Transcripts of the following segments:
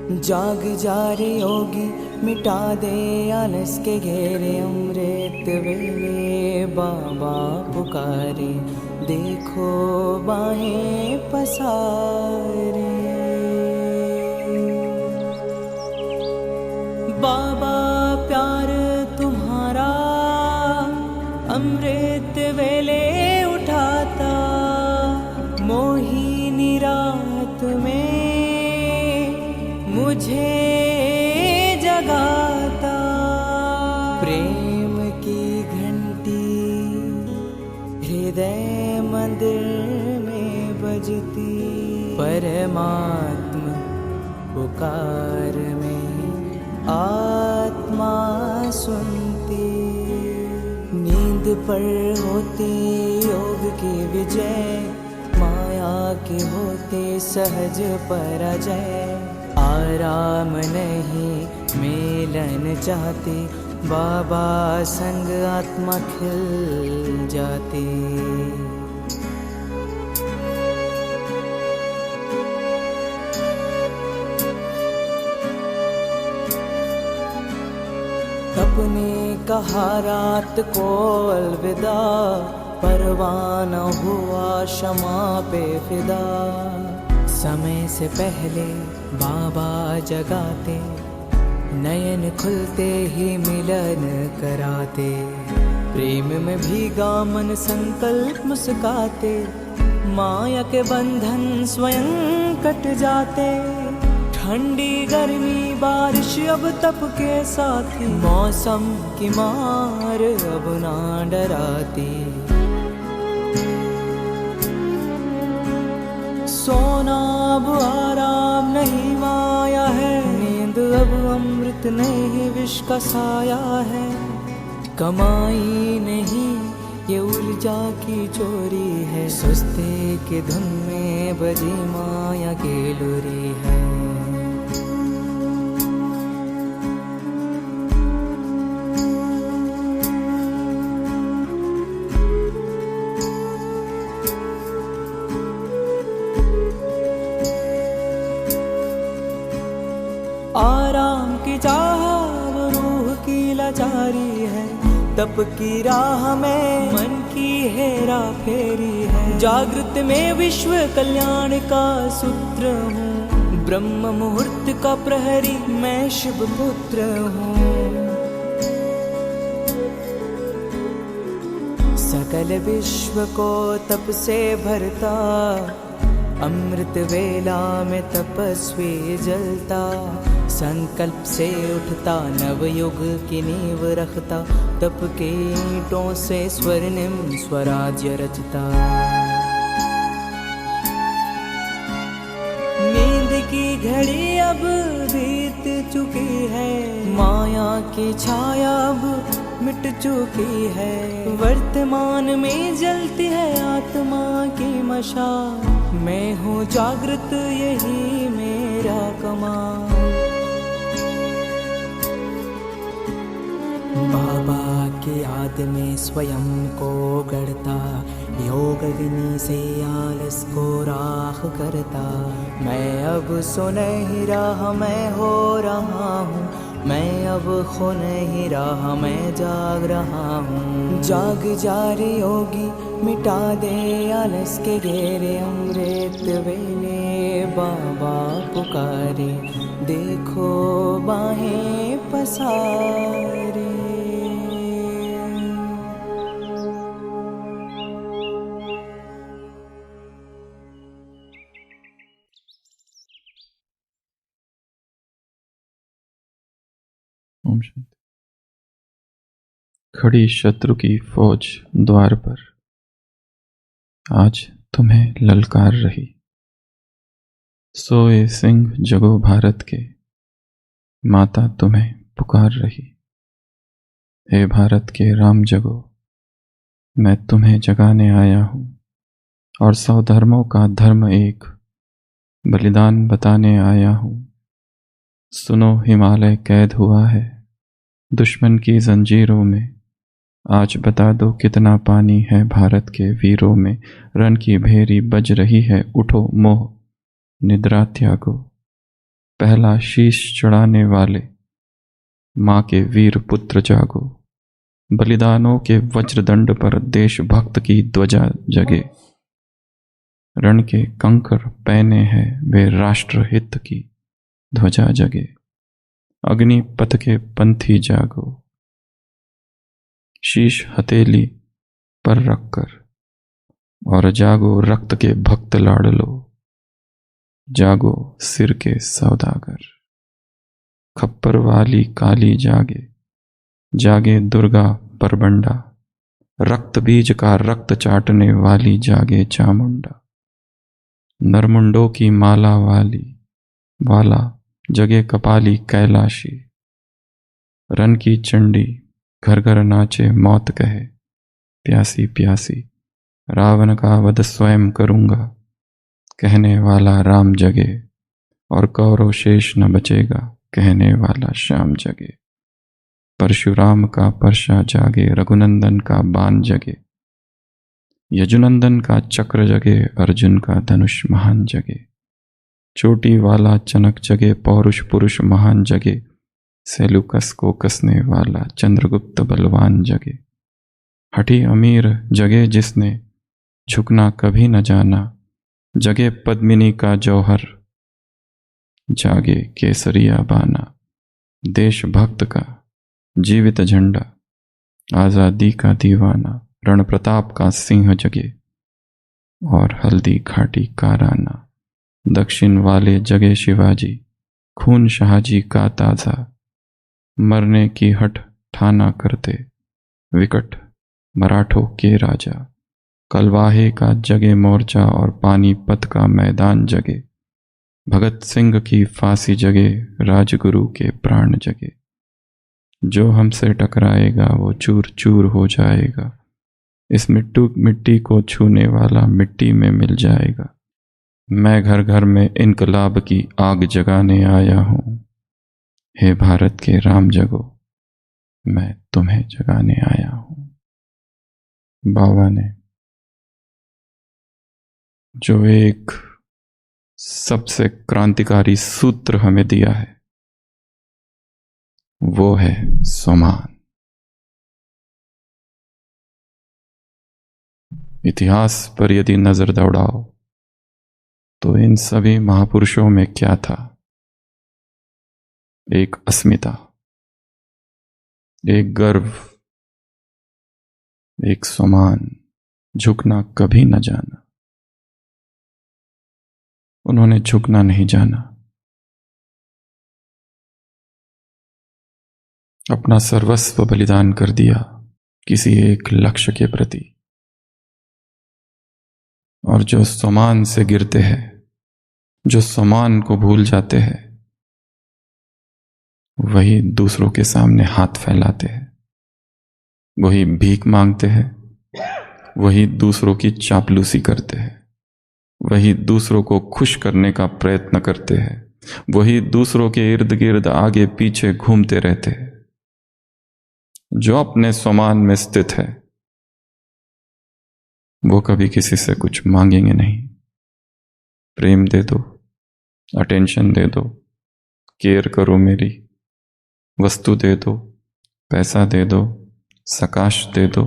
जाग जा रे योगी, मिटा दे आलस के घेरे। अमृत वेले बाबा पुकारे, देखो बाहें पसारे। बाबा प्यार तुम्हारा अमृत वेले उठाता, मोहिनी रात में मुझे जगाता। प्रेम की घंटी हृदय मंदिर में बजती, परमात्मा पुकार में आत्मा सुनती। नींद पर होती योग की विजय, माया के होते सहज पराजय। आराम नहीं मिलन चाहती, बाबा संग आत्मा खिल जाती। अपने कहा रात को अलविदा, परवाना हुआ क्षमा पे फिदा। समय से पहले बाबा जगाते, नयन खुलते ही मिलन कराते। प्रेम में भीगा मन संकल्प मुस्काते, माया के बंधन स्वयं कट जाते। ठंडी गर्मी बारिश अब तप के साथी, मौसम की मार अब ना डराती। सोना अब आराम नहीं माया है, नींद अब अमृत नहीं विष का साया है। कमाई नहीं ये ऊर्जा की चोरी है, सुस्ती की धुन में बजी माया की लुरी है। आराम की चाह वो रूह की लाचारी है, तप की राह में मन की हेरा फेरी है। जागृत में विश्व कल्याण का सूत्र हूँ, ब्रह्म मुहूर्त का प्रहरी मैं शिव पुत्र हूँ। सकल विश्व को तप से भरता, अमृत वेला में तपस्वी जलता। संकल्प से उठता नवयुग की नींव रखता, तप के ईंटों से स्वर्णिम स्वराज्य रचता। नींद की घड़ी अब बीत चुकी है, माया की छाया अब मिट चुकी है। वर्तमान में जलती है आत्मा की मशाल, मैं हूँ जागृत यही मेरा कमाल। बाबा की याद में स्वयं को गढ़ता, योग अग्नि से आलस को राख करता। मैं अब सुनहरी राह मैं हो रहा हूँ, मैं अब खो नहीं रहा मैं जाग रहा हूँ। जाग जा रे योगी, मिटा दे आलस के घेरे। अमृत वेले बाबा पुकारे, देखो बाहें पसारे। ओम शांति। खड़ी शत्रु की फौज द्वार पर आज तुम्हें ललकार रही। सोए सिंह जगो भारत के, माता तुम्हें पुकार रही। हे भारत के राम जगो, मैं तुम्हें जगाने आया हूँ। और 100 धर्मों का धर्म एक बलिदान बताने आया हूँ। सुनो हिमालय कैद हुआ है दुश्मन की जंजीरों में, आज बता दो कितना पानी है भारत के वीरों में। रण की भेरी बज रही है, उठो मोह निद्रा त्यागो। पहला शीश चढ़ाने वाले माँ के वीर पुत्र जागो। बलिदानों के वज्रदंड पर देशभक्त की ध्वजा जगे। रण के कंकर पहने हैं वे राष्ट्रहित की ध्वजा जगे। अग्निपथ के पंथी जागो। शीश हथेली पर रखकर और जागो रक्त के भक्त लाडलो। जागो सिर के सौदागर। खप्पर वाली काली जागे। जागे दुर्गा परबंडा। रक्त बीज का रक्त चाटने वाली जागे चामुंडा। नरमुंडों की माला वाला जगे कपाली कैलाशी। रन की चंडी घर घर नाचे मौत कहे प्यासी प्यासी। रावण का वध स्वयं करूंगा कहने वाला राम जगे। और कौरव शेष न बचेगा कहने वाला श्याम जगे। परशुराम का परशा जागे। रघुनंदन का बाण जगे। यजुनंदन का चक्र जगे। अर्जुन का धनुष महान जगे। चोटी वाला चनक जगे। पौरुष पुरुष महान जगे। सेलुकस को कसने वाला चंद्रगुप्त बलवान जगे। हठी अमीर जगे जिसने झुकना कभी न जाना। जगे पद्मिनी का जौहर। जागे केसरिया बाना। देशभक्त का जीवित झंडा। आजादी का दीवाना। रण प्रताप का सिंह जगे। और हल्दी घाटी का राना। दक्षिण वाले जगे शिवाजी। खून शाहजी का ताजा। मरने की हठ ठाना करते विकट मराठों के राजा। कलवाहे का जगे मोर्चा और पानीपत का मैदान जगे। भगत सिंह की फांसी जगे। राजगुरु के प्राण जगे। जो हमसे टकराएगा वो चूर चूर हो जाएगा। इस मिट्टी को छूने वाला मिट्टी में मिल जाएगा। मैं घर घर में इनकलाब की आग जगाने आया हूं। हे भारत के राम जगो मैं तुम्हें जगाने आया हूं। बाबा ने जो एक सबसे क्रांतिकारी सूत्र हमें दिया है वो है सम्मान। इतिहास पर यदि नजर दौड़ाओ तो इन सभी महापुरुषों में क्या था? एक अस्मिता, एक गर्व, एक सम्मान, झुकना कभी न जाना। उन्होंने झुकना नहीं जाना। अपना सर्वस्व बलिदान कर दिया किसी एक लक्ष्य के प्रति। और जो सम्मान से गिरते हैं, जो सम्मान को भूल जाते हैं, वही दूसरों के सामने हाथ फैलाते हैं, वही भीख मांगते हैं, वही दूसरों की चापलूसी करते हैं, वही दूसरों को खुश करने का प्रयत्न करते हैं, वही दूसरों के इर्द गिर्द आगे पीछे घूमते रहते हैं। जो अपने सम्मान में स्थित है वो कभी किसी से कुछ मांगेंगे नहीं। प्रेम दे दो, अटेंशन दे दो, केयर करो मेरी, वस्तु दे दो, पैसा दे दो, सकाश दे दो,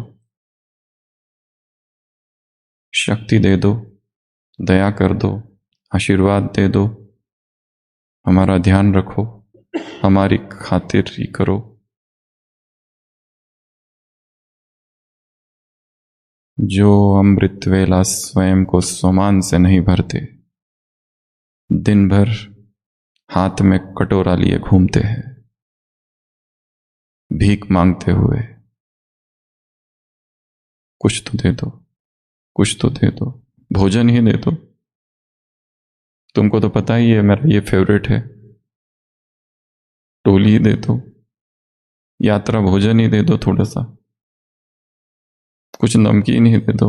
शक्ति दे दो, दया कर दो, आशीर्वाद दे दो, हमारा ध्यान रखो, हमारी खातिरी करो। जो अमृत वेला स्वयं को सम्मान से नहीं भरते, दिन भर हाथ में कटोरा लिए घूमते हैं भीख मांगते हुए। कुछ तो दे दो, कुछ तो दे दो, भोजन ही दे दो। तुमको तो पता ही है मेरा ये फेवरेट है, टोली ही दे दो, यात्रा भोजन ही दे दो, थोड़ा सा कुछ नमकीन ही दे दो।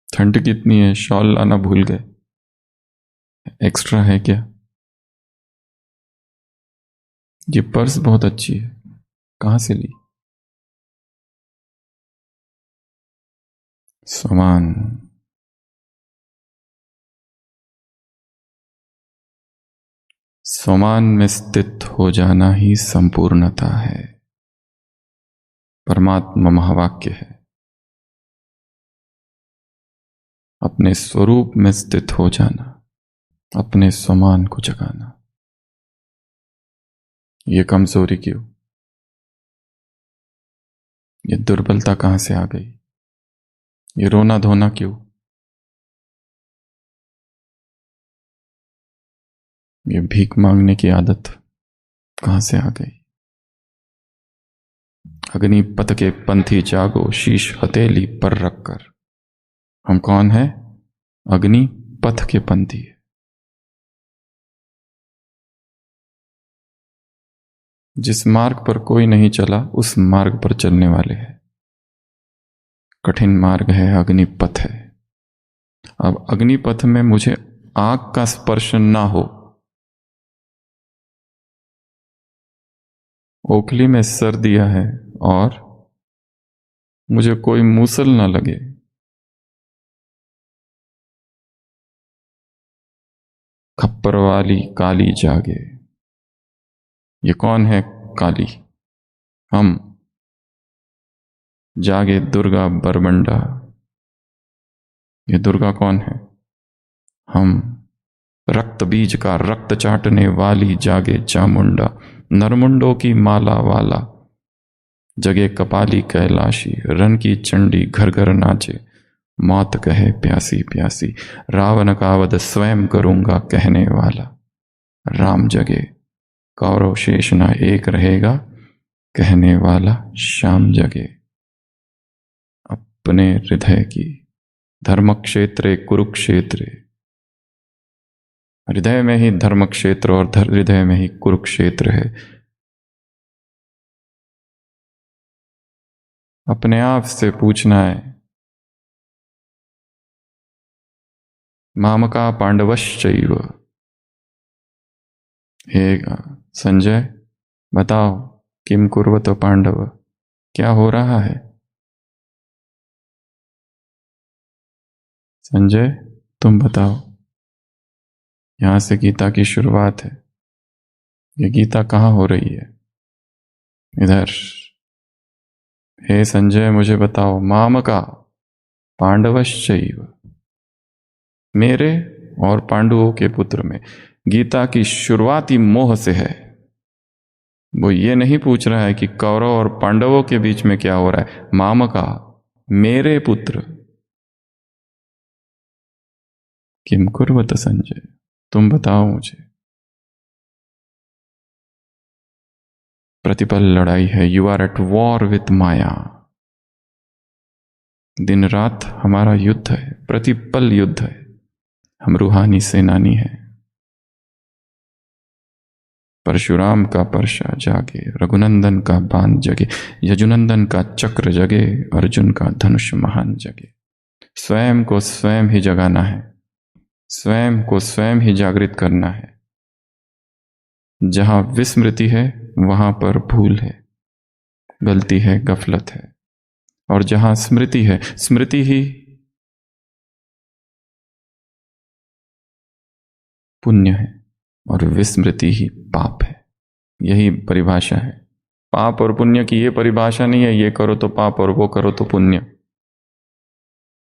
ठंड कितनी है, शॉल लाना भूल गए, एक्स्ट्रा है क्या? ये पर्स बहुत अच्छी है, कहां से ली? सम्मान। स्वमान में स्थित हो जाना ही संपूर्णता है, परमात्मा महावाक्य है। अपने स्वरूप में स्थित हो जाना, अपने स्वमान को जगाना। ये कमजोरी क्यों? ये दुर्बलता कहां से आ गई? ये रोना धोना क्यों? ये भीख मांगने की आदत कहां से आ गई? अग्निपथ के पंथी जागो, शीश हथेली पर रखकर। हम कौन है? अग्नि पथ के पंथी। जिस मार्ग पर कोई नहीं चला उस मार्ग पर चलने वाले हैं। कठिन मार्ग है, अग्निपथ है। अब अग्निपथ में मुझे आग का स्पर्श ना हो, ओखली में सर दिया है और मुझे कोई मूसल ना लगे, खप्पर वाली काली जागे। ये कौन है काली? हम। जागे दुर्गा बरबंडा। ये दुर्गा कौन है? हम। रक्त बीज का रक्त चाटने वाली जागे चामुंडा, नरमुंडों की माला वाला। जगे कपाली कैलाशी, रन की चंडी घर घर नाचे। मौत कहे प्यासी प्यासी, रावण का वध स्वयं करूंगा कहने वाला। राम जगे कौरव शेष न एक रहेगा कहने वाला। श्याम जगे अपने हृदय की, धर्म क्षेत्रे कुरुक्षेत्रे। हृदय में ही धर्म क्षेत्र और हृदय में ही कुरुक्षेत्र है। अपने आप से पूछना है, मामका पांडवश्चैव। हे संजय बताओ, किम कुर्वत पांडव, क्या हो रहा है? संजय तुम बताओ। यहां से गीता की शुरुआत है। ये गीता कहां हो रही है? इधर। हे संजय मुझे बताओ, मामका पांडवश्चैव, मेरे और पांडवों के पुत्र में गीता की शुरुआत ही मोह से है। वो ये नहीं पूछ रहा है कि कौरव और पांडवों के बीच में क्या हो रहा है। मामका, मेरे पुत्र। किम कुर्वत संजय, तुम बताओ मुझे। प्रतिपल लड़ाई है। You are at war with maya. दिन रात हमारा युद्ध है, प्रतिपल युद्ध है। हम रूहानी सेनानी हैं। परशुराम का परशा जागे, रघुनंदन का बाण जगे, यजुनंदन का चक्र जगे, अर्जुन का धनुष महान जगे। स्वयं को स्वयं ही जगाना है, स्वयं को स्वयं ही जागृत करना है। जहां विस्मृति है वहां पर भूल है, गलती है, गफलत है। और जहां स्मृति है, स्मृति ही पुण्य है और विस्मृति ही पाप है। यही परिभाषा है। पाप और पुण्य की ये परिभाषा नहीं है, ये करो तो पाप और वो करो तो पुण्य।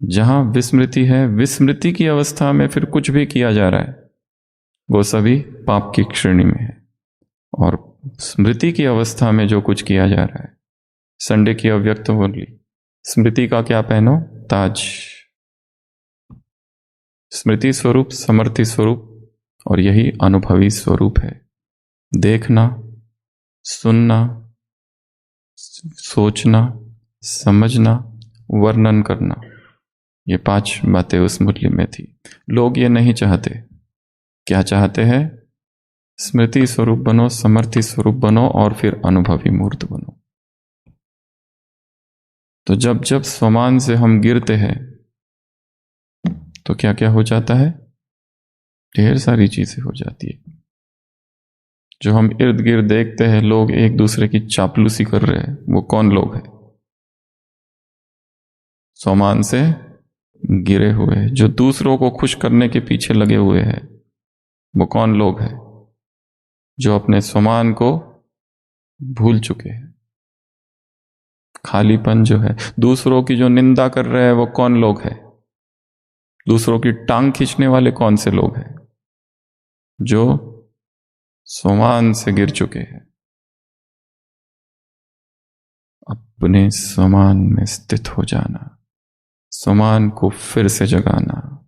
जहां विस्मृति है, विस्मृति की अवस्था में फिर कुछ भी किया जा रहा है, वो सभी पाप की श्रेणी में है। और स्मृति की अवस्था में जो कुछ किया जा रहा है, संडे की अव्यक्त बोली, स्मृति का क्या पहनो? ताज। स्मृति स्वरूप, समर्थि स्वरूप, और यही अनुभवी स्वरूप है। देखना, सुनना, सोचना, समझना, वर्णन करना, ये 5 बातें उस मुरली में थी। लोग ये नहीं चाहते। क्या चाहते हैं? स्मृति स्वरूप बनो, समर्थि स्वरूप बनो और फिर अनुभवी मूर्त बनो। तो जब जब स्वमान से हम गिरते हैं तो क्या क्या हो जाता है? ढेर सारी चीजें हो जाती है। जो हम इर्द गिर्द देखते हैं, लोग एक दूसरे की चापलूसी कर रहे हैं, वो कौन लोग हैं? स्वमान से गिरे हुए, जो दूसरों को खुश करने के पीछे लगे हुए हैं, वो कौन लोग हैं? जो अपने स्वमान को भूल चुके हैं। खालीपन जो है, दूसरों की जो निंदा कर रहे हैं वो कौन लोग हैं? दूसरों की टांग खींचने वाले कौन से लोग हैं? जो स्वमान से गिर चुके हैं। अपने स्वमान में स्थित हो जाना, स्वमान को फिर से जगाना।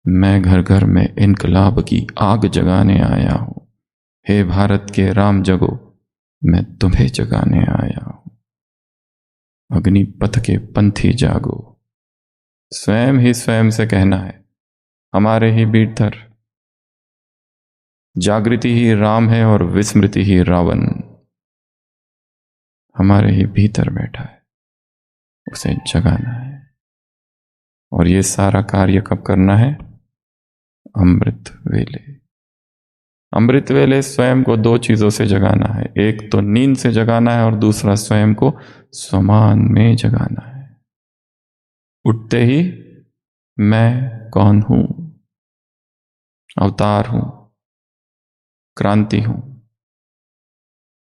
मैं घर घर में इनकलाब की आग जगाने आया हूं। हे भारत के राम जगो, मैं तुम्हें जगाने आया हूं। अग्निपथ के पंथी जागो। स्वयं ही स्वयं से कहना है, हमारे ही भीतर जागृति ही राम है और विस्मृति ही रावण। हमारे ही भीतर बैठा है, उसे जगाना है। और ये सारा कार्य कब करना है? अमृत वेले। अमृत वेले स्वयं को दो चीजों से जगाना है। एक तो नींद से जगाना है और दूसरा स्वयं को स्वमान में जगाना है। उठते ही मैं कौन हूं? अवतार हूं, क्रांति हूं।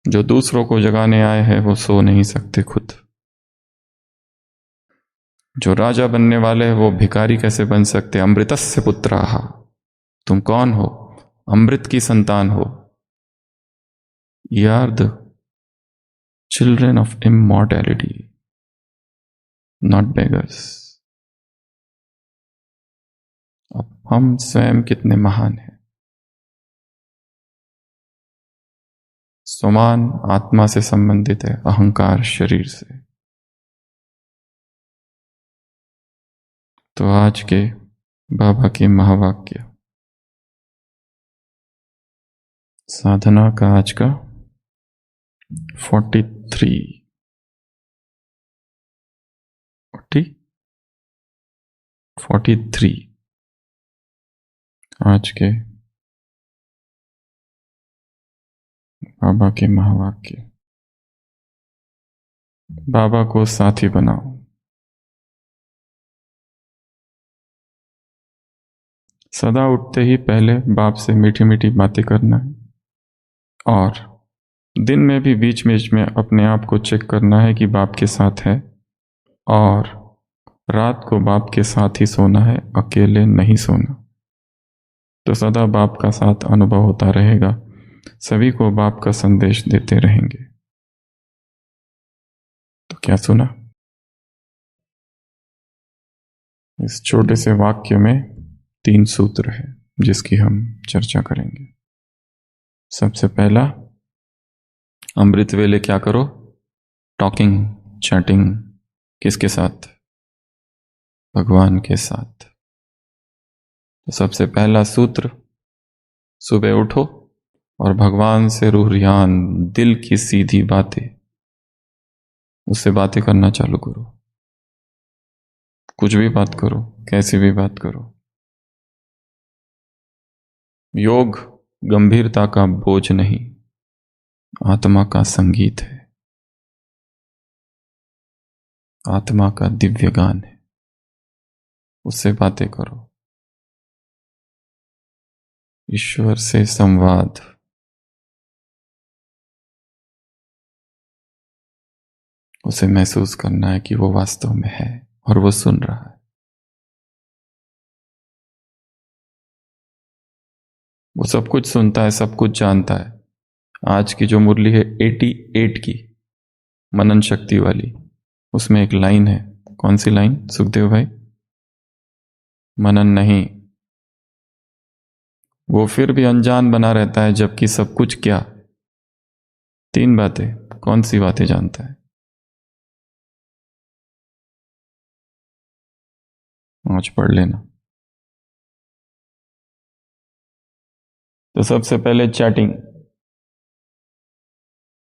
जो दूसरों को जगाने आए हैं वो सो नहीं सकते खुद। जो राजा बनने वाले हैं वो भिखारी कैसे बन सकते? अमृतस्य पुत्राः। तुम कौन हो? अमृत की संतान हो। You are the children of immortality, not beggars. अब हम स्वयं कितने महान हैं। स्वमान आत्मा से संबंधित है, अहंकार शरीर से। तो आज के बाबा के महावाक्य, साधना का आज का 43 आज के बाबा के महावाक्य। बाबा को साथी बनाओ। सदा उठते ही पहले बाप से मीठी मीठी बातें करना है, और दिन में भी बीच बीच में अपने आप को चेक करना है कि बाप के साथ है, और रात को बाप के साथ ही सोना है, अकेले नहीं सोना। तो सदा बाप का साथ अनुभव होता रहेगा, सभी को बाप का संदेश देते रहेंगे। तो क्या सुना? इस छोटे से वाक्य में 3 सूत्र है जिसकी हम चर्चा करेंगे। सबसे पहला, अमृत वेले क्या करो? Talking, chatting. किसके साथ? भगवान के साथ। तो सबसे पहला सूत्र, सुबह उठो और भगवान से रूहियान दिल की सीधी बातें, उससे बातें करना चालू करो। कुछ भी बात करो, कैसी भी बात करो। योग गंभीरता का बोझ नहीं, आत्मा का संगीत है, आत्मा का दिव्य गान है। उससे बातें करो। ईश्वर से संवाद। उसे महसूस करना है कि वो वास्तव में है और वो सुन रहा है। वो सब कुछ सुनता है, सब कुछ जानता है। आज की जो मुरली है 88 की, मनन शक्ति वाली, उसमें एक लाइन है। कौन सी लाइन सुखदेव भाई? मनन नहीं। वो फिर भी अनजान बना रहता है, जबकि सब कुछ क्या? 3 बातें। कौन सी बातें जानता है? आज पढ़ लेना। तो सबसे पहले चैटिंग।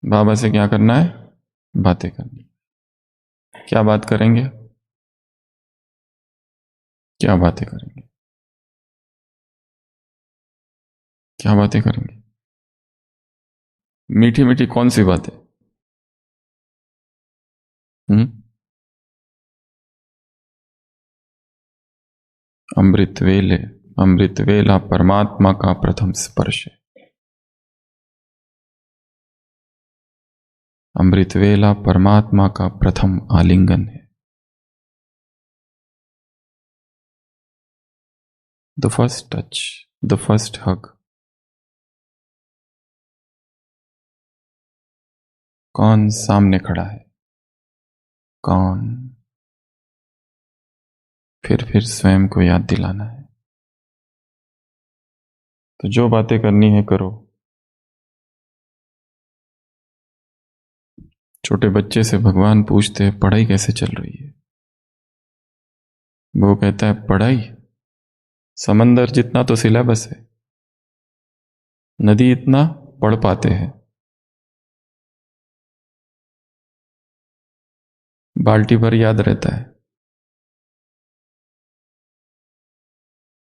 बाबा से क्या करना है? बातें करनी। क्या बात करेंगे? क्या बातें करेंगे? क्या बातें करेंगे? मीठी मीठी कौन सी बातें? अमृत वेले, अमृत वेला परमात्मा का प्रथम स्पर्श है। अमृतवेला परमात्मा का प्रथम आलिंगन है। The first touch, the first hug. कौन सामने खड़ा है? कौन? फिर स्वयं को याद दिलाना है। तो जो बातें करनी है करो। छोटे बच्चे से भगवान पूछते हैं पढ़ाई कैसे चल रही है? वो कहता है पढ़ाई समंदर जितना तो सिलेबस है, नदी इतना पढ़ पाते हैं, बाल्टी भर याद रहता है,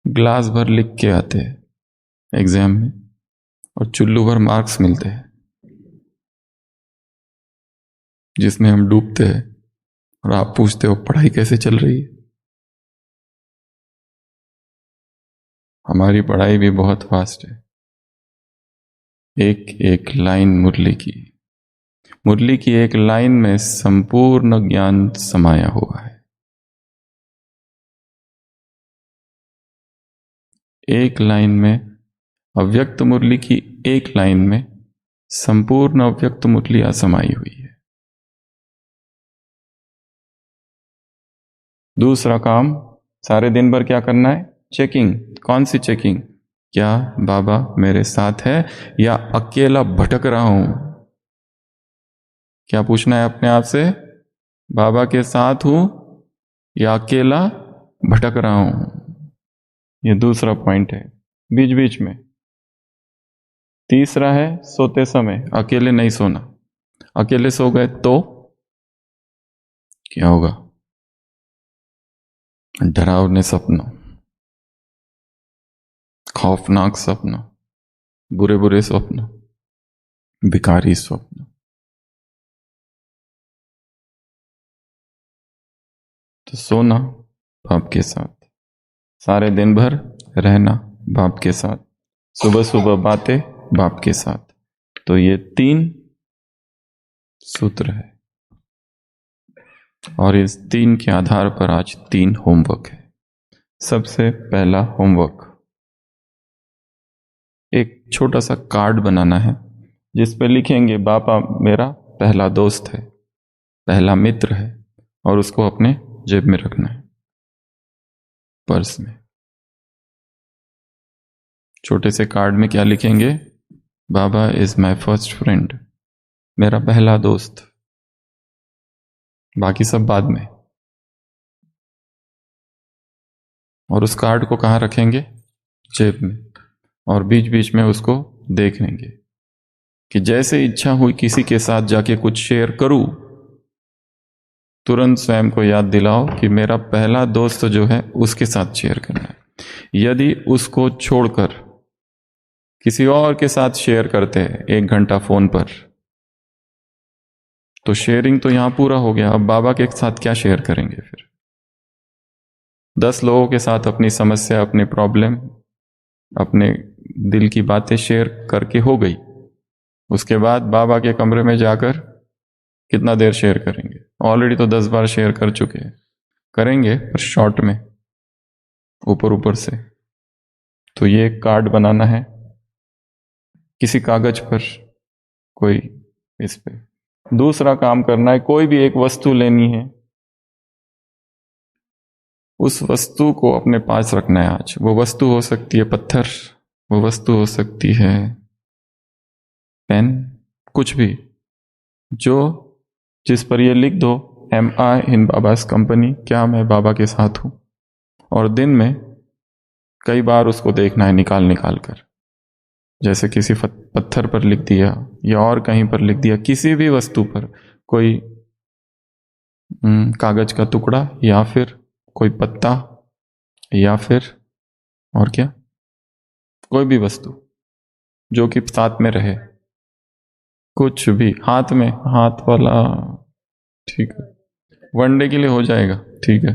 ग्लास भर लिख के आते हैं एग्जाम में, और चुल्लू भर मार्क्स मिलते हैं जिसमें हम डूबते हैं। और आप पूछते हो पढ़ाई कैसे चल रही है? हमारी पढ़ाई भी बहुत फास्ट है। एक एक लाइन मुरली की एक लाइन में संपूर्ण ज्ञान समाया हुआ है। एक लाइन में, अव्यक्त मुरली की एक लाइन में संपूर्ण अव्यक्त मुरलियां समाई हुई है। दूसरा काम, सारे दिन भर क्या करना है? चेकिंग। कौन सी चेकिंग? क्या बाबा मेरे साथ है या अकेला भटक रहा हूं? क्या पूछना है अपने आप से? बाबा के साथ हूं या अकेला भटक रहा हूं? ये दूसरा पॉइंट है बीच बीच में। तीसरा है सोते समय अकेले नहीं सोना। अकेले सो गए तो क्या होगा? डरावने सपनों, खौफनाक सपनों, बुरे बुरे स्वप्न, भिखारी स्वप्न। तो सोना बाप के साथ, सारे दिन भर रहना बाप के साथ, सुबह सुबह बातें बाप के साथ। तो ये 3 सूत्र है और इस 3 के आधार पर आज 3 होमवर्क है। सबसे पहला होमवर्क, एक छोटा सा कार्ड बनाना है जिस पे लिखेंगे बाबा मेरा पहला दोस्त है, पहला मित्र है, और उसको अपने जेब में रखना है, पर्स में। छोटे से कार्ड में क्या लिखेंगे? बाबा इज माय फर्स्ट फ्रेंड, मेरा पहला दोस्त, बाकी सब बाद में। और उस कार्ड को कहाँ रखेंगे? जेब में। और बीच बीच में उसको देख लेंगे कि जैसे इच्छा हुई किसी के साथ जाके कुछ शेयर करूं, तुरंत स्वयं को याद दिलाओ कि मेरा पहला दोस्त जो है उसके साथ शेयर करना है। यदि उसको छोड़कर किसी और के साथ शेयर करते हैं 1 घंटा फोन पर, तो शेयरिंग तो यहां पूरा हो गया। अब बाबा के साथ क्या शेयर करेंगे? फिर 10 लोगों के साथ अपनी समस्या, अपने प्रॉब्लम, अपने दिल की बातें शेयर करके हो गई। उसके बाद बाबा के कमरे में जाकर कितना देर शेयर करेंगे? ऑलरेडी तो 10 बार शेयर कर चुके हैं। करेंगे पर शॉर्ट में, ऊपर ऊपर से। तो ये कार्ड बनाना है किसी कागज पर, कोई इस पे। दूसरा काम करना है, कोई भी एक वस्तु लेनी है, उस वस्तु को अपने पास रखना है आज। वो वस्तु हो सकती है पत्थर, वो वस्तु हो सकती है पेन, कुछ भी, जो जिस पर ये लिख दो एम आई इन बाबास कंपनी, क्या मैं बाबा के साथ हूं। और दिन में कई बार उसको देखना है निकाल निकाल कर। जैसे किसी पत्थर पर लिख दिया या और कहीं पर लिख दिया, किसी भी वस्तु पर, कोई कागज का टुकड़ा या फिर कोई पत्ता या फिर और क्या, कोई भी वस्तु जो कि साथ में रहे। कुछ भी, हाथ में, हाथ वाला, ठीक है, वनडे के लिए हो जाएगा, ठीक है।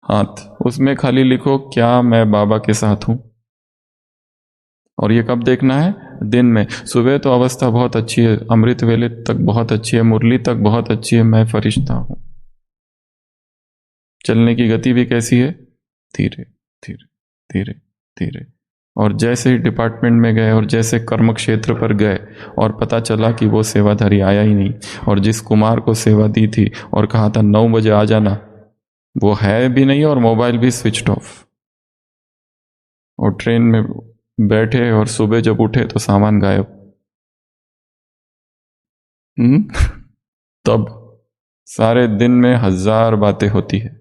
हाथ, उसमें खाली लिखो क्या मैं बाबा के साथ हूं। और ये कब देखना है? दिन में। सुबह तो अवस्था बहुत अच्छी है, अमृत वेले तक बहुत अच्छी है, मुरली तक बहुत अच्छी है, मैं फरिश्ता हूं। चलने की गति भी कैसी है? धीरे धीरे धीरे धीरे। और जैसे ही डिपार्टमेंट में गए और जैसे कर्म क्षेत्र पर गए और पता चला कि वो सेवाधारी आया ही नहीं, और जिस कुमार को सेवा दी थी और कहा था 9 बजे आ जाना, वो है भी नहीं और मोबाइल भी स्विच ऑफ। और ट्रेन में बैठे और सुबह जब उठे तो सामान गायब। तब सारे दिन में 1000 बातें होती है,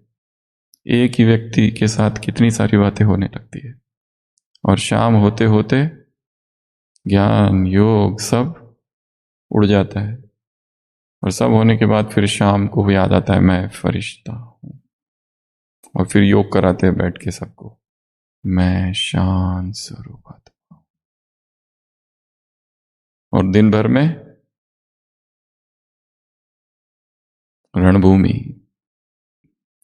एक ही व्यक्ति के साथ कितनी सारी बातें होने लगती है। और शाम होते होते ज्ञान योग सब उड़ जाता है, और सब होने के बाद फिर शाम को याद आता है मैं फरिश्ता हूं। और फिर योग कराते हैं बैठ के सबको, मैं शांत स्वरूप आत्मा हूं। और दिन भर में रणभूमि,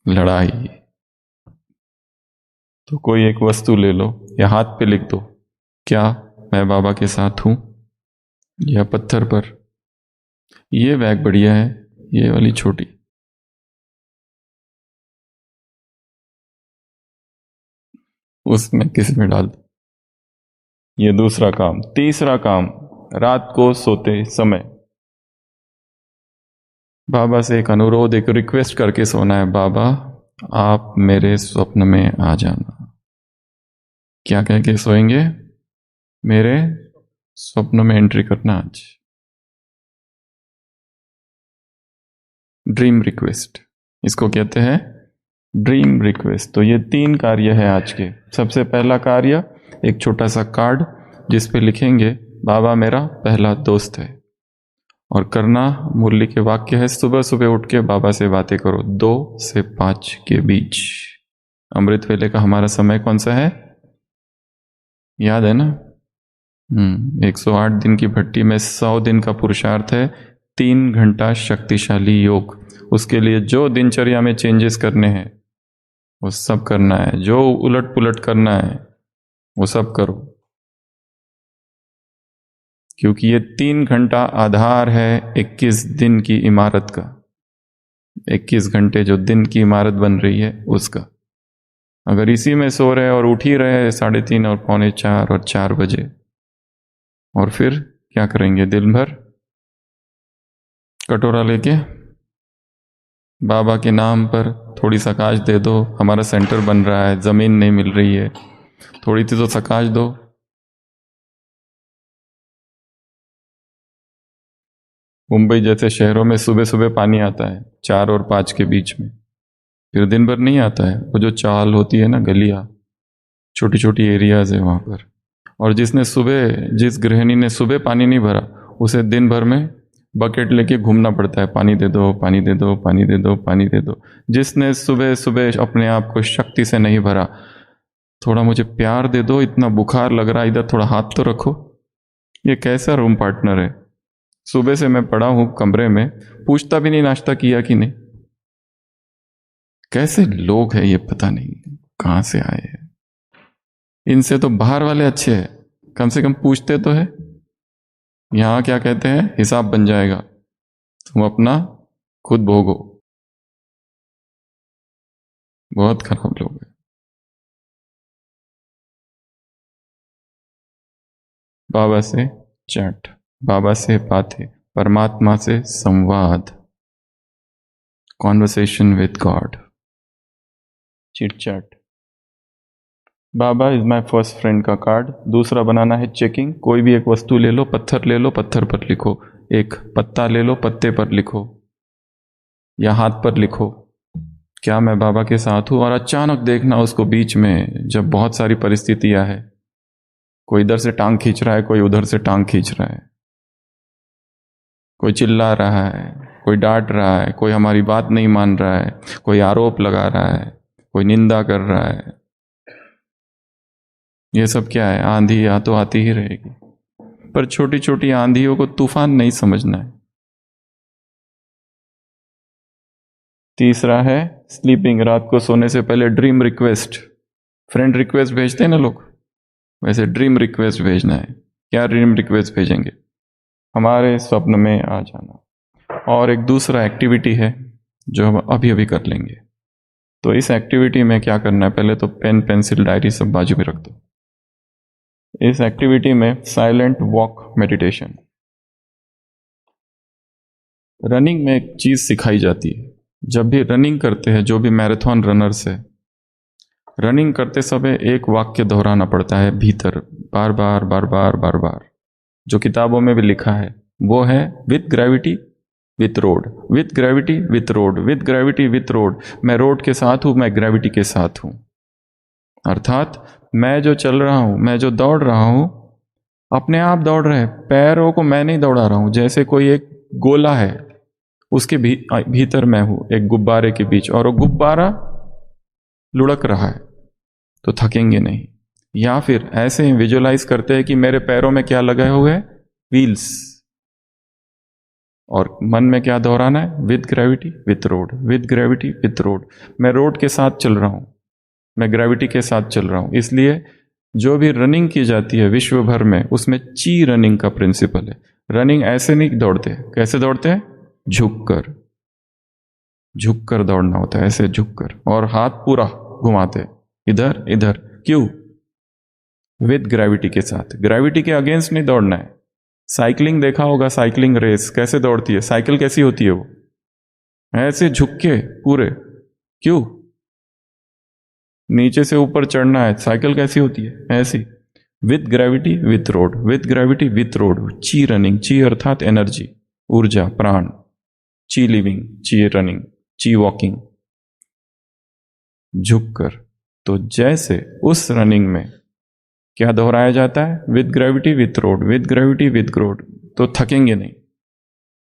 लड़ाई। तो कोई एक वस्तु ले लो या हाथ पे लिख दो, क्या मैं बाबा के साथ हूं? या पत्थर पर, ये बैग बढ़िया है, ये वाली छोटी। उसमें किस में डाल दो। ये दूसरा काम। तीसरा काम, रात को सोते समय बाबा से एक अनुरोध, एक रिक्वेस्ट करके सोना है, बाबा आप मेरे स्वप्न में आ जाना। क्या कह के सोएंगे? मेरे स्वप्न में एंट्री करना आज। ड्रीम रिक्वेस्ट, इसको कहते हैं ड्रीम रिक्वेस्ट। तो ये 3 कार्य है आज के। सबसे पहला कार्य, एक छोटा सा कार्ड जिस पे लिखेंगे बाबा मेरा पहला दोस्त है। और करना मुरली के वाक्य है, सुबह सुबह उठ के बाबा से बातें करो 2 से 5 के बीच। अमृत वेले का हमारा समय कौन सा है? याद है ना? 108 दिन की भट्टी में 100 दिन का पुरुषार्थ है, 3 घंटा शक्तिशाली योग। उसके लिए जो दिनचर्या में चेंजेस करने हैं वो सब करना है, जो उलट पुलट करना है वो सब करो, क्योंकि ये 3 घंटा आधार है 21 दिन की इमारत का। 21 घंटे जो दिन की इमारत बन रही है उसका। अगर इसी में सो रहे और उठ ही रहे 3:30 और 3:45 और 4 बजे, और फिर क्या करेंगे? दिन भर कटोरा लेके बाबा के नाम पर थोड़ी सकाश दे दो। हमारा सेंटर बन रहा है, जमीन नहीं मिल रही है, थोड़ी सी तो सकाश दो। मुंबई जैसे शहरों में सुबह सुबह पानी आता है 4 और 5 के बीच में, फिर दिन भर नहीं आता है। वो जो चाल होती है ना, गलियां, छोटी छोटी एरियाज है वहां पर। और जिस गृहिणी ने सुबह पानी नहीं भरा, उसे दिन भर में बकेट लेके घूमना पड़ता है, पानी दे दो, पानी दे दो, पानी दे दो, पानी दे दो। जिसने सुबह सुबह अपने आप को शक्ति से नहीं भरा, थोड़ा मुझे प्यार दे दो, इतना बुखार लग रहा है, इधर थोड़ा हाथ तो रखो। ये कैसा रूम पार्टनर है? सुबह से मैं पड़ा हूं कमरे में, पूछता भी नहीं नाश्ता किया कि नहीं। कैसे लोग हैं ये पता नहीं कहां से आए हैं। इनसे तो बाहर वाले अच्छे हैं, कम से कम पूछते तो है। यहां क्या कहते हैं? हिसाब बन जाएगा, तुम अपना खुद भोगो। बहुत खराब लोग हैं। बाबा से चैट, बाबा से बातें, परमात्मा से संवाद, conversation with God, chit chat. Baba is my first friend का कार्ड। दूसरा बनाना है चेकिंग। कोई भी एक वस्तु ले लो, पत्थर ले लो, पत्थर पर लिखो। एक पत्ता ले लो, पत्ते पर लिखो, या हाथ पर लिखो, क्या मैं बाबा के साथ हूं। और अचानक देखना उसको बीच में, जब बहुत सारी परिस्थितियां है, कोई इधर से टांग खींच रहा है, कोई उधर से टांग खींच रहा है, कोई चिल्ला रहा है, कोई डांट रहा है, कोई हमारी बात नहीं मान रहा है, कोई आरोप लगा रहा है, कोई निंदा कर रहा है। ये सब क्या है? आंधी या तो आती ही रहेगी, पर छोटी छोटी आंधियों को तूफान नहीं समझना है। तीसरा है स्लीपिंग। रात को सोने से पहले ड्रीम रिक्वेस्ट। फ्रेंड रिक्वेस्ट भेजते हैं ना लोग, वैसे ड्रीम रिक्वेस्ट भेजना है। क्या ड्रीम रिक्वेस्ट भेजेंगे? हमारे स्वप्न में आ जाना। और एक दूसरा एक्टिविटी है जो हम अभी अभी कर लेंगे। तो इस एक्टिविटी में क्या करना है, पहले तो पेन पेंसिल डायरी सब बाजू में रख दो। इस एक्टिविटी में साइलेंट वॉक मेडिटेशन। रनिंग में एक चीज सिखाई जाती है। जब भी रनिंग करते हैं, जो भी मैराथन रनर्स है, रनिंग करते समय एक वाक्य दोहराना पड़ता है भीतर, बार बार बार बार बार बार, जो किताबों में भी लिखा है। वो है with gravity with road, with gravity with road, with gravity with road. मैं रोड के साथ हूं, मैं ग्रेविटी के साथ हूं। अर्थात मैं जो चल रहा हूं, मैं जो दौड़ रहा हूं, अपने आप दौड़ रहे हैं। पैरों को मैं नहीं दौड़ा रहा हूं। जैसे कोई एक गोला है, उसके भीतर मैं हूं, एक गुब्बारे के बीच, और वो गुब्बारा लुढ़क रहा है, तो थकेंगे नहीं। या फिर ऐसे विजुलाइज करते हैं कि मेरे पैरों में क्या लगे हुए हैं, व्हील्स, और मन में क्या दोहराना है, with gravity with road, with gravity with road. मैं रोड के साथ चल रहा हूं, मैं ग्रेविटी के साथ चल रहा हूं। इसलिए जो भी रनिंग की जाती है विश्व भर में, उसमें ची रनिंग का प्रिंसिपल है। रनिंग ऐसे नहीं दौड़ते। कैसे दौड़ते हैं? झुककर, झुककर दौड़ना होता है, ऐसे झुककर, और हाथ पूरा घुमाते इधर इधर। क्यों? विद ग्रेविटी के साथ। ग्रेविटी के अगेंस्ट नहीं दौड़ना है। साइकिलिंग देखा होगा, साइकिलिंग रेस कैसे दौड़ती है, साइकिल कैसी होती है, वो ऐसे झुक के पूरे। क्यों? नीचे से ऊपर चढ़ना है। साइकिल कैसी होती है, ऐसी। With gravity with road, with gravity with road. ची रनिंग, ची अर्थात एनर्जी, ऊर्जा, प्राण। ची लिविंग, ची रनिंग, ची वॉकिंग, झुककर। तो जैसे उस रनिंग में क्या दोहराया जाता है, with gravity with road, with gravity with road, तो थकेंगे नहीं।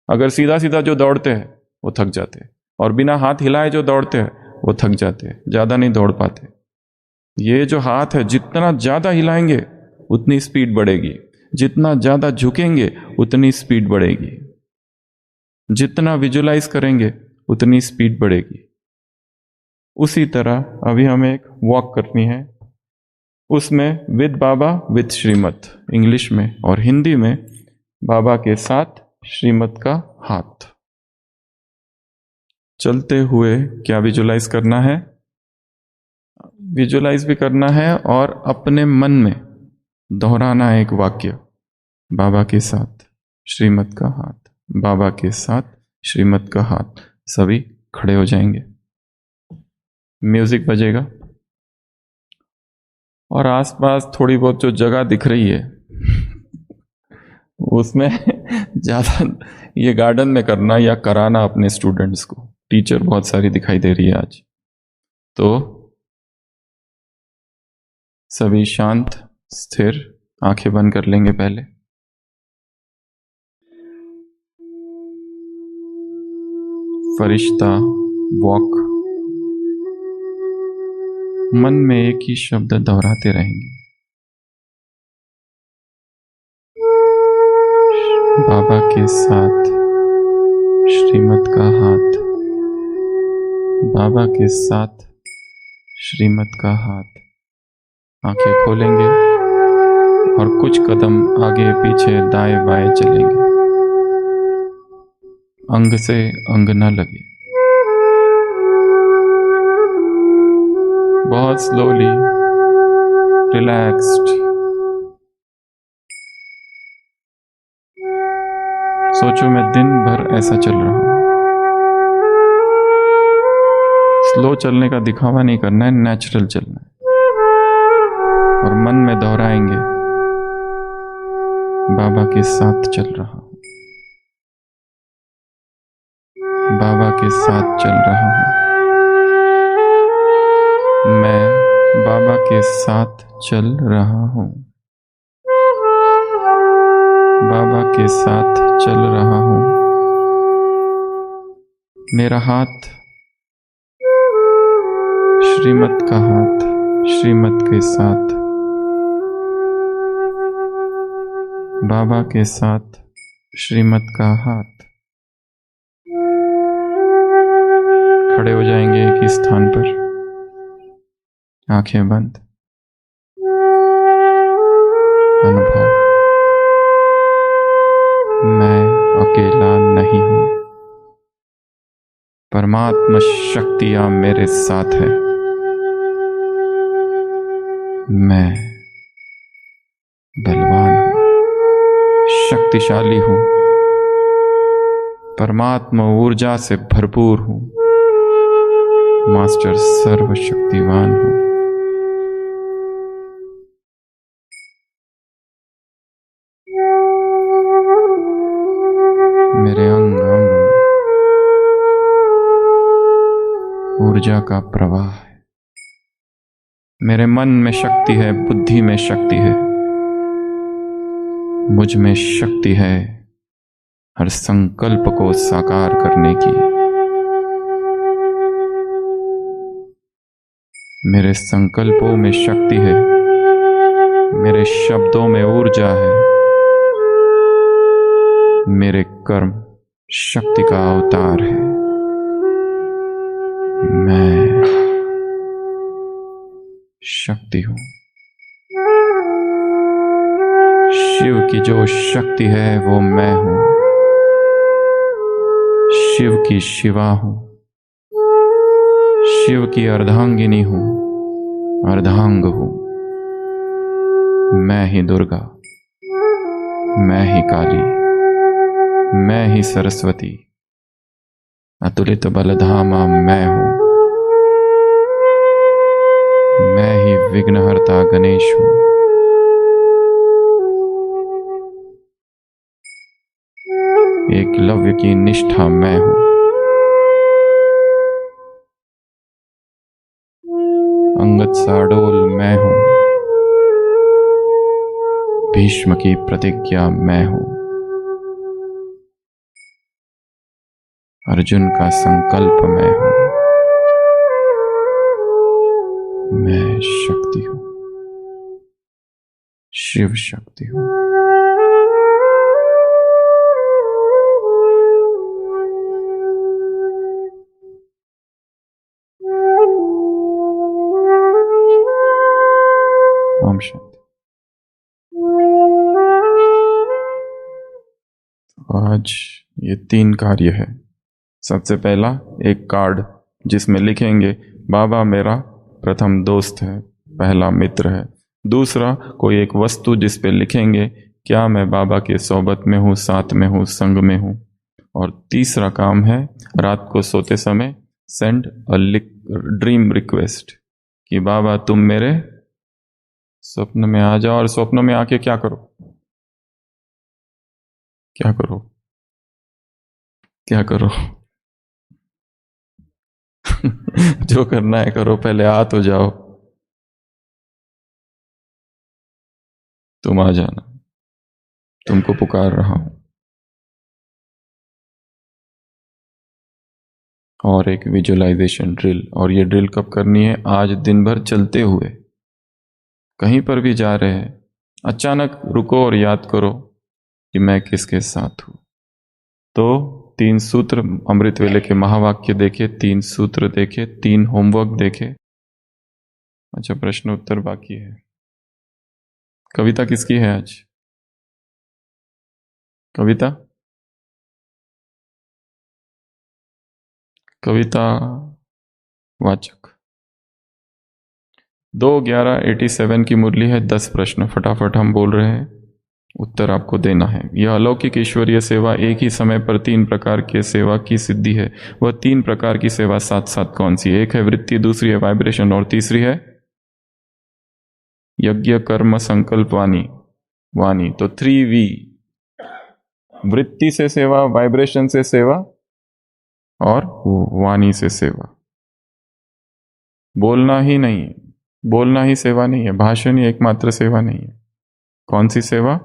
अगर सीधा सीधा जो दौड़ते हैं वो थक जाते हैं, और बिना हाथ हिलाए जो दौड़ते हैं वो थक जाते हैं, ज्यादा नहीं दौड़ पाते। ये जो हाथ है, जितना ज्यादा हिलाएंगे उतनी स्पीड बढ़ेगी, जितना ज्यादा झुकेंगे उतनी स्पीड बढ़ेगी, जितना विजुलाइज करेंगे उतनी स्पीड बढ़ेगी। उसी तरह अभी हमें एक वॉक करनी है, उसमें with Baba with Shrimad English में, और हिंदी में बाबा के साथ श्रीमत का हाथ। चलते हुए क्या विजुलाइज करना है? विजुलाइज भी करना है और अपने मन में दोहराना है एक वाक्य, बाबा के साथ श्रीमत का हाथ, बाबा के साथ श्रीमत का हाथ। सभी खड़े हो जाएंगे, म्यूजिक बजेगा, और आसपास थोड़ी बहुत जो जगह दिख रही है उसमें ज़्यादा ये गार्डन में करना या कराना अपने स्टूडेंट्स को। टीचर बहुत सारी दिखाई दे रही है आज। तो सभी शांत स्थिर आंखें बंद कर लेंगे। पहले फरिश्ता वॉक, मन में एक ही शब्द दोहराते रहेंगे, बाबा के साथ श्रीमत का हाथ, बाबा के साथ श्रीमत का हाथ। आंखें खोलेंगे और कुछ कदम आगे पीछे दाएं बाएं चलेंगे, अंग से अंग न लगे, बहुत स्लोली, रिलैक्स्ड। सोचो मैं दिन भर ऐसा चल रहा हूं। स्लो चलने का दिखावा नहीं करना है, नेचुरल चलना है। और मन में दोहराएंगे, बाबा के साथ चल रहा हूं, बाबा के साथ चल रहा हूं, मैं बाबा के साथ चल रहा हूं, बाबा के साथ चल रहा हूं। मेरा हाथ श्रीमत का हाथ, श्रीमत के साथ, बाबा के साथ श्रीमत का हाथ। खड़े हो जाएंगे एक ही स्थान पर, आंखें बंद। अनुभव मैं अकेला नहीं हूं, परमात्मा शक्तियां मेरे साथ है। मैं बलवान हूं, शक्तिशाली हूं, परमात्मा ऊर्जा से भरपूर हूं, मास्टर सर्वशक्तिवान हूं। मेरे अंग अंग में ऊर्जा का प्रवाह है। मेरे मन में शक्ति है, बुद्धि में शक्ति है, मुझ में शक्ति है हर संकल्प को साकार करने की। मेरे संकल्पों में शक्ति है, मेरे शब्दों में ऊर्जा है, मेरे कर्म शक्ति का अवतार है। मैं शक्ति हूं। शिव की जो शक्ति है वो मैं हूं। शिव की शिवा हूं, शिव की अर्धांगिनी हूं, अर्धांग हूं। मैं ही दुर्गा, मैं ही काली, मैं ही सरस्वती, अतुलित बलधामा मैं हूं। मैं ही विघ्नहर्ता गणेश हूं। एकलव्य की निष्ठा मैं हूं। अंगद साडोल मैं हूं। भीष्म की प्रतिज्ञा मैं हूं। अर्जुन का संकल्प मैं हूं। मैं शक्ति हूं, शिव शक्ति हूं। ओम शांति। आज ये 3 कार्य है। सबसे पहला एक कार्ड जिसमें लिखेंगे बाबा मेरा प्रथम दोस्त है, पहला मित्र है। दूसरा कोई एक वस्तु जिस पे लिखेंगे क्या मैं बाबा के सोबत में हूँ, साथ में हूँ, संग में हूँ। और तीसरा काम है रात को सोते समय सेंड अ ड्रीम रिक्वेस्ट कि बाबा तुम मेरे स्वप्न में आ जाओ। और स्वप्न में आके क्या करो, क्या करो, क्या करो जो करना है करो, पहले आ तो जाओ। तुम आ जाना, तुमको पुकार रहा हूं। और एक विजुअलाइजेशन ड्रिल। और ये ड्रिल कब करनी है? आज दिन भर चलते हुए, कहीं पर भी जा रहे हैं, अचानक रुको और याद करो कि मैं किसके साथ हूं। तो 3 सूत्र अमृत वेले के महावाक्य देखे, 3 सूत्र देखे, 3 होमवर्क देखे। अच्छा, प्रश्न उत्तर बाकी है। कविता किसकी है आज? कविता, कविता वाचक 2/11/87 की मुरली है। 10 प्रश्न फटाफट हम बोल रहे हैं, उत्तर आपको देना है। यह अलौकिक ईश्वरीय सेवा एक ही समय पर 3 प्रकार की सेवा की सिद्धि है। वह 3 प्रकार की सेवा साथ साथ कौन सी? एक है वृत्ति, दूसरी है वाइब्रेशन और तीसरी है यज्ञ कर्म संकल्प वाणी। वाणी तो 3V, वृत्ति से सेवा, वाइब्रेशन से सेवा और वाणी से सेवा। बोलना ही नहीं है, बोलना ही सेवा नहीं है, भाषण ही एकमात्र सेवा नहीं है। कौन सी सेवा?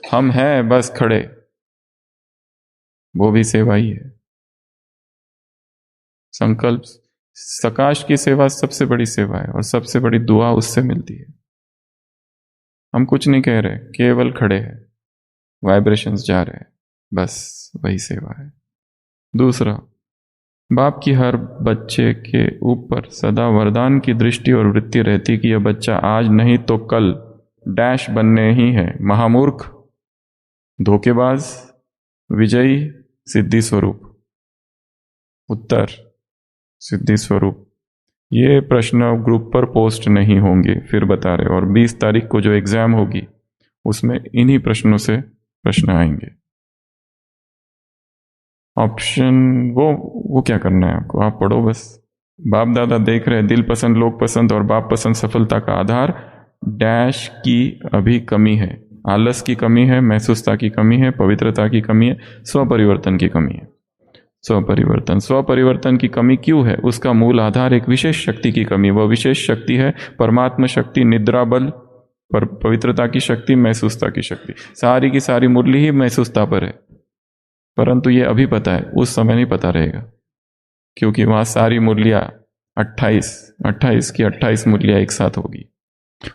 हम हैं बस खड़े, वो भी सेवा ही है। संकल्प, सकाश की सेवा सबसे बड़ी सेवा है और सबसे बड़ी दुआ उससे मिलती है। हम कुछ नहीं कह रहे, केवल खड़े हैं, वाइब्रेशंस जा रहे हैं, बस वही सेवा है। दूसरा, बाप की हर बच्चे के ऊपर सदा वरदान की दृष्टि और वृत्ति रहती कि यह बच्चा आज नहीं तो कल डैश बनने ही है। महामूर्ख, धोखेबाज, विजयी सिद्धि स्वरूप। उत्तर सिद्धि स्वरूप। ये प्रश्न ग्रुप पर पोस्ट नहीं होंगे, फिर बता रहे, और 20 तारीख को जो एग्जाम होगी उसमें इन्हीं प्रश्नों से प्रश्न आएंगे। ऑप्शन वो क्या करना है आपको, आप पढ़ो बस। बाप दादा देख रहे हैं, दिल पसंद लोग पसंद और बाप पसंद सफलता का आधार डैश की अभी कमी है। आलस की कमी है, महसूसता की कमी है, पवित्रता की कमी है, स्वपरिवर्तन की कमी है। स्वपरिवर्तन, स्वपरिवर्तन की कमी क्यों है? उसका मूल आधार एक विशेष शक्ति की कमी। वह विशेष शक्ति है परमात्मा शक्ति, निद्रा बल, पर पवित्रता की शक्ति, महसूसता की शक्ति। सारी की सारी मुरली ही महसूसता पर है, परंतु ये अभी पता है, उस समय नहीं पता रहेगा, क्योंकि वहां सारी मुरलियां 28 की 28 मुरलियां एक साथ होगी।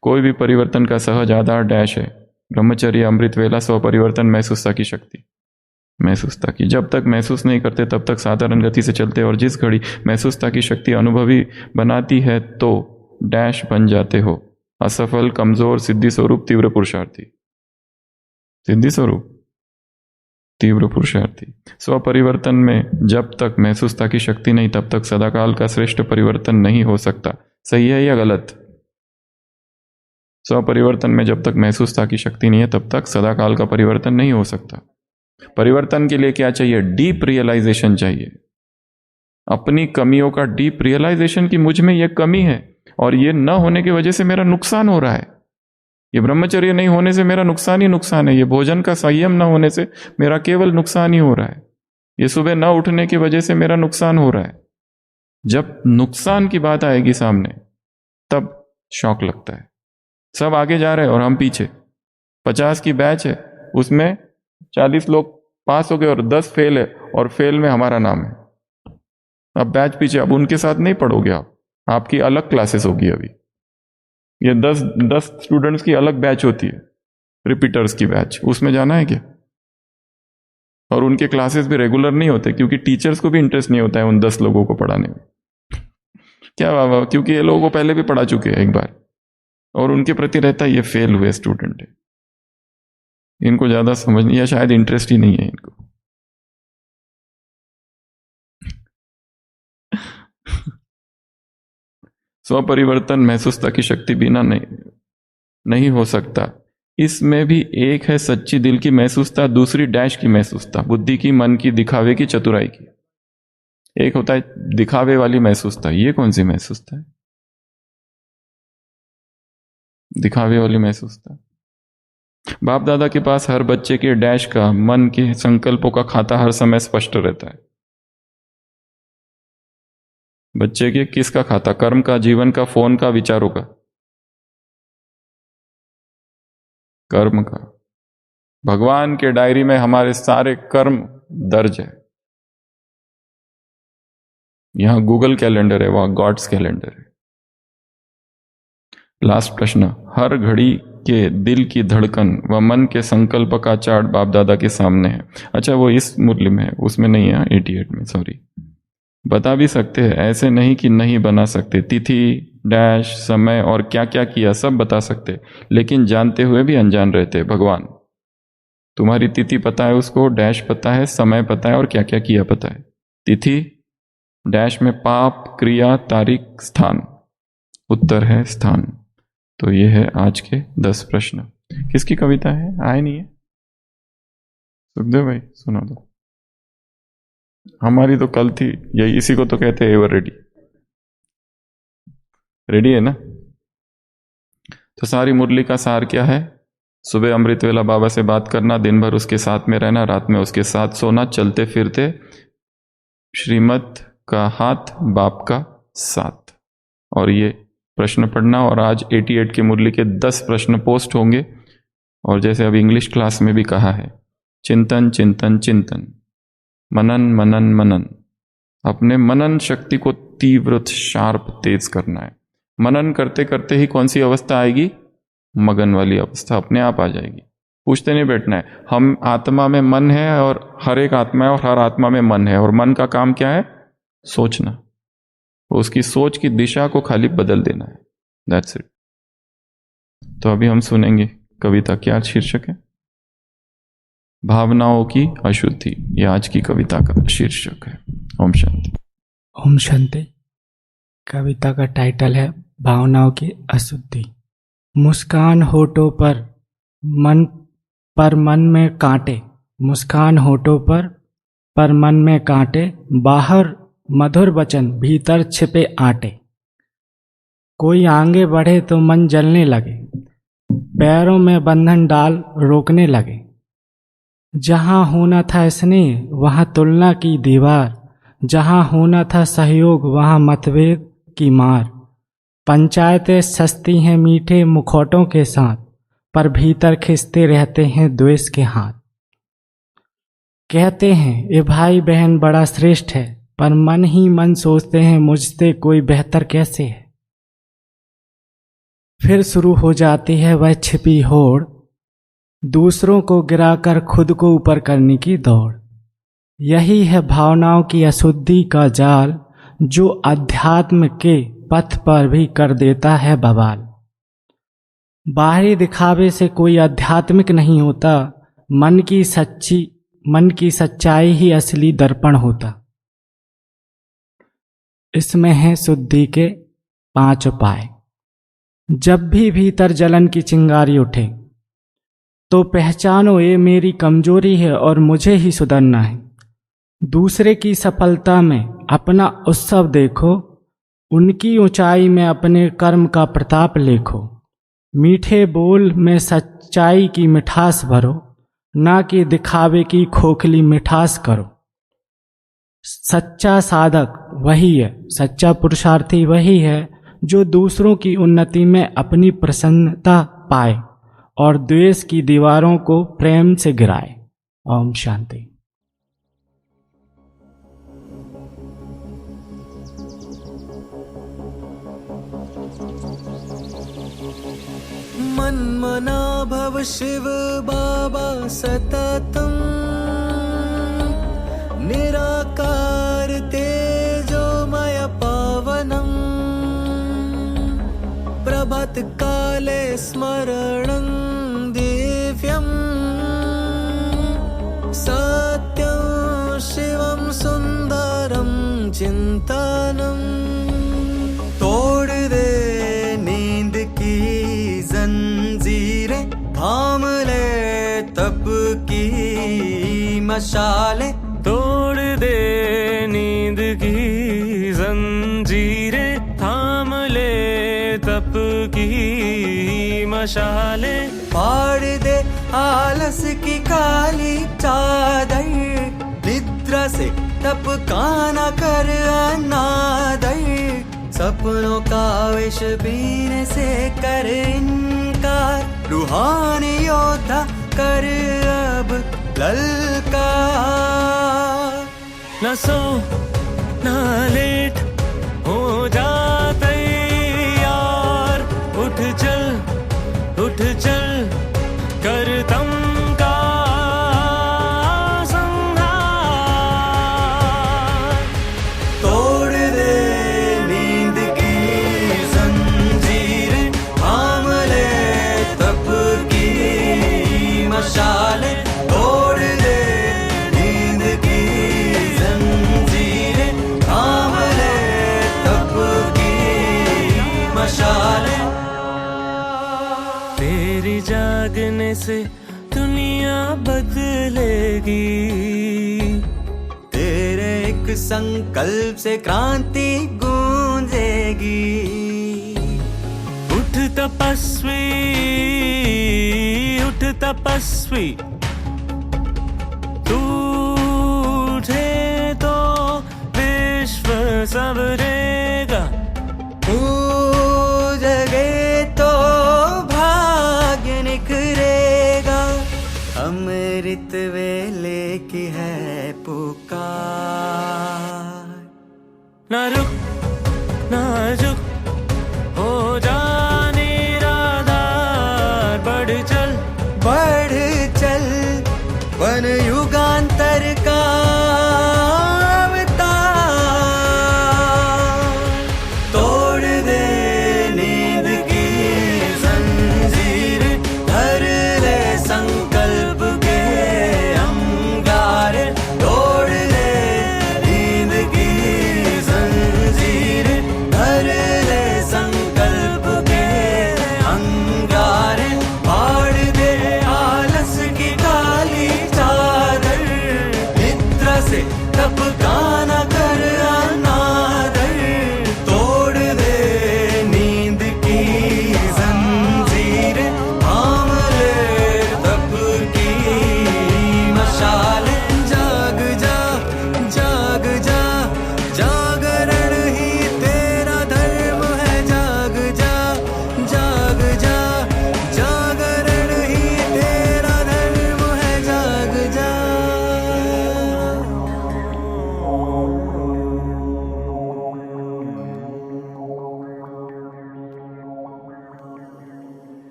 कोई भी परिवर्तन का सहज आधार डैश है, ब्रह्मचर्य, अमृत वेला, स्वपरिवर्तन, महसूसता की शक्ति। महसूसता की, जब तक महसूस नहीं करते तब तक साधारण गति से चलते, और जिस घड़ी महसूसता की शक्ति अनुभवी बनाती है तो डैश बन जाते हो, असफल, कमजोर, सिद्धि स्वरूप, तीव्र पुरुषार्थी। सिद्धि स्वरूप, तीव्र पुरुषार्थी। स्वपरिवर्तन में जब तक महसूसता की शक्ति नहीं तब तक सदाकाल का श्रेष्ठ परिवर्तन नहीं हो सकता। सही है या गलत? स्वपरिवर्तन में जब तक महसूसता की शक्ति नहीं है तब तक सदाकाल का परिवर्तन नहीं हो सकता। परिवर्तन के लिए क्या चाहिए? डीप रियलाइजेशन चाहिए, अपनी कमियों का डीप रियलाइजेशन कि मुझ में यह कमी है और ये न होने की वजह से मेरा नुकसान हो रहा है, ये ब्रह्मचर्य नहीं होने से मेरा नुकसान ही नुकसान है, ये भोजन का संयम न होने से मेरा केवल नुकसान ही हो रहा है, ये सुबह न उठने की वजह से मेरा नुकसान हो रहा है। जब नुकसान की बात आएगी सामने तब शौक लगता है। सब आगे जा रहे हैं और हम पीछे। 50 की बैच है, उसमें 40 लोग पास हो गए और 10 फेल है, और फेल में हमारा नाम है। अब बैच पीछे, अब उनके साथ नहीं पढ़ोगे आप, आपकी अलग क्लासेस होगी। अभी ये 10 स्टूडेंट्स की अलग बैच होती है, रिपीटर्स की बैच, उसमें जाना है क्या? और उनके क्लासेस भी रेगुलर नहीं होते, क्योंकि टीचर्स को भी इंटरेस्ट नहीं होता है उन 10 लोगों को पढ़ाने में। क्या बाबा, क्योंकि ये लोगों को पहले भी पढ़ा चुके हैं एक बार, और उनके प्रति रहता है ये फेल हुए स्टूडेंट है, इनको ज्यादा समझ नहीं, या शायद इंटरेस्ट ही नहीं है इनको। स्वपरिवर्तन महसूसता की शक्ति बिना नहीं हो सकता। इसमें भी एक है सच्ची दिल की महसूसता, दूसरी डैश की महसूसता, बुद्धि की, मन की, दिखावे की, चतुराई की। एक होता है दिखावे वाली महसूसता, ये कौन सी महसूसता है? दिखावे वाली महसूसता। बाप दादा के पास हर बच्चे के डैश का, मन के संकल्पों का खाता हर समय स्पष्ट रहता है। बच्चे के किसका खाता? कर्म का, जीवन का, फोन का, विचारों का? कर्म का। भगवान के डायरी में हमारे सारे कर्म दर्ज है। यहां गूगल कैलेंडर है, वहां गॉड्स कैलेंडर है। लास्ट प्रश्न, हर घड़ी के दिल की धड़कन व मन के संकल्प का चार्ट बाप दादा के सामने है। अच्छा, वो इस मुरली में है, उसमें नहीं है, 88 में, सॉरी। बता भी सकते हैं, ऐसे नहीं कि नहीं बना सकते। तिथि, डैश, समय और क्या क्या किया सब बता सकते, लेकिन जानते हुए भी अनजान रहते। भगवान, तुम्हारी तिथि पता है उसको, डैश पता है, समय पता है, और क्या क्या किया पता है। तिथि, डैश में पाप, क्रिया, तारीख, स्थान। उत्तर है स्थान। तो ये है आज के 10 प्रश्न। किसकी कविता है? आए नहीं है? सुखदेव भाई सुना दो। हमारी तो कल थी, यही इसी को तो कहते हैं एवर रेडी। रेडी है ना? तो सारी मुरली का सार क्या है? सुबह अमृत वेला बाबा से बात करना, दिन भर उसके साथ में रहना, रात में उसके साथ सोना, चलते फिरते श्रीमत का हाथ, बाप का साथ, और ये प्रश्न पढ़ना। और आज 88 की मुरली के 10 प्रश्न पोस्ट होंगे, और जैसे अभी इंग्लिश क्लास में भी कहा है, चिंतन चिंतन चिंतन, मनन मनन मनन। अपने मनन शक्ति को तीव्र, शार्प, तेज करना है। मनन करते करते ही कौन सी अवस्था आएगी? मगन वाली अवस्था अपने आप आ जाएगी। पूछते नहीं बैठना है। हम आत्मा में मन है, और हर एक आत्मा है, और हर आत्मा में मन है, और मन का काम क्या है? सोचना। उसकी सोच की दिशा को खाली बदल देना है, दैट्स इट। तो अभी हम सुनेंगे कविता। क्या शीर्षक है? भावनाओं की अशुद्धि, ये आज की कविता का शीर्षक है। ओम शांति। ओम शांति। कविता का टाइटल है भावनाओं की अशुद्धि। मुस्कान होठों पर मन में कांटे, मुस्कान होठों पर मन में कांटे, बाहर मधुर वचन भीतर छिपे आटे। कोई आगे बढ़े तो मन जलने लगे, पैरों में बंधन डाल रोकने लगे। जहाँ होना था स्नेह वहाँ तुलना की दीवार, जहाँ होना था सहयोग वहाँ मतभेद की मार। पंचायतें सस्ती हैं मीठे मुखौटों के साथ, पर भीतर खिंचते रहते हैं द्वेष के हाथ। कहते हैं ये भाई बहन बड़ा श्रेष्ठ है, पर मन ही मन सोचते हैं मुझसे कोई बेहतर कैसे है। फिर शुरू हो जाती है वह छिपी होड़, दूसरों को गिराकर खुद को ऊपर करने की दौड़। यही है भावनाओं की अशुद्धि का जाल, जो अध्यात्म के पथ पर भी कर देता है बवाल। बाहरी दिखावे से कोई आध्यात्मिक नहीं होता, मन की सच्चाई ही असली दर्पण होता। इसमें है शुद्धि के 5 उपाय। जब भी भीतर जलन की चिंगारी उठे तो पहचानो ये मेरी कमजोरी है और मुझे ही सुधरना है। दूसरे की सफलता में अपना उत्सव देखो, उनकी ऊंचाई में अपने कर्म का प्रताप लेखो। मीठे बोल में सच्चाई की मिठास भरो, ना कि दिखावे की खोखली मिठास करो। सच्चा साधक वही है, सच्चा पुरुषार्थी वही है जो दूसरों की उन्नति में अपनी प्रसन्नता पाए और द्वेष की दीवारों को प्रेम से गिराए। ओम शांति। मन्मना भव शिव बाबा सततम, निराकार तेजोमय पावनम, प्रभात काले स्मरणं दिव्यं, सत्यं शिवं सुंदरं चिंतनम। तोड़ दे नींद की जंजीरें, थाम ले तप की मशाले। तोड़ दे नींद की जंजीरें, थाम ले तप की मशाले। फाड़ दे आलस की काली चादर, निद्रा से तप का न कर अनादर। सपनों का विष पीने से कर इनकार, रूहानी योद्धा कर अब ललकार। न सो न लेट हो जा तैयार, उठ चल कर तम का संहार। तोड़ दे नींद की जंजीरें, थाम ले तप की मशाले। तोड़ दे नींद की जंजीरें, थाम ले तप की मशाले। तेरी जागने से दुनिया बदलेगी, तेरे एक संकल्प से क्रांति गूंजेगी। उठ तपस्वी, तू उठे तो विश्व संवरेगा। तू जगे तो भाग्य निखरेगा। अमृत वेले की है पुकार, न रुक